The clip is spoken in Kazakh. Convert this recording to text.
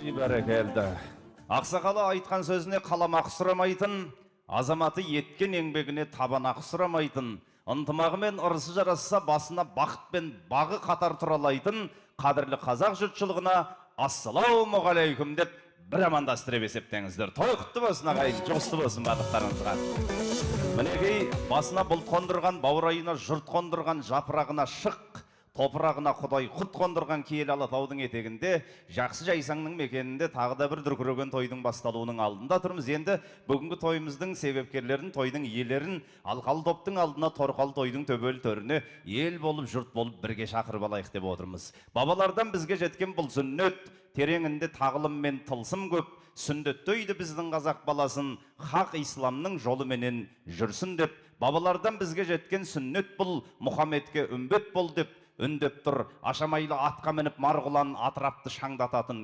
Бәрекелді. Ақсақалы айтқан сөзіне қаламақ сұрамайтын, азаматы еткен еңбегіне табанақ сұрамайтын, ынтымағымен ырысы жарасса басына бақыт пен бағы қатар тұралайтын қадірлі қазақ жұртшылығына ассалаумағалейкум деп бір амандастырып есептеңіздер. Той құтты болсын ағайын, жұғысты болсын барлықтарыңызға. Мінекей басына бұлт қондырған, баурайына жұрт қондырған, жапырағына шық, топырағына құдай құт қондырған киелі Алатаудың етегінде, жақсы жайсаңның мекенінде тағы да бір дүркіреген тойдың басталуының алдында тұрмыз. Енді бүгінгі тойымыздың себепкерлерін, тойдың иелерін алқалы топтың алдына, торқалы тойдың төбелі төріне ел болып, жұрт болып бірге шақырып алайық деп отырмыз. Бабалардан бізге жеткен бұл сүннет, тереңінде тағылым мен тылсым көп, сүндеттейді біздің қазақ баласын, хақ исламның жолыменен жүрсін деп. Бабалардан бізге жеткен сүннет бұл, Мұхаммедке үмбет бол деп үндеп тұр. Ашамайлы атқа мініп марғұлан атырапты шаңдататын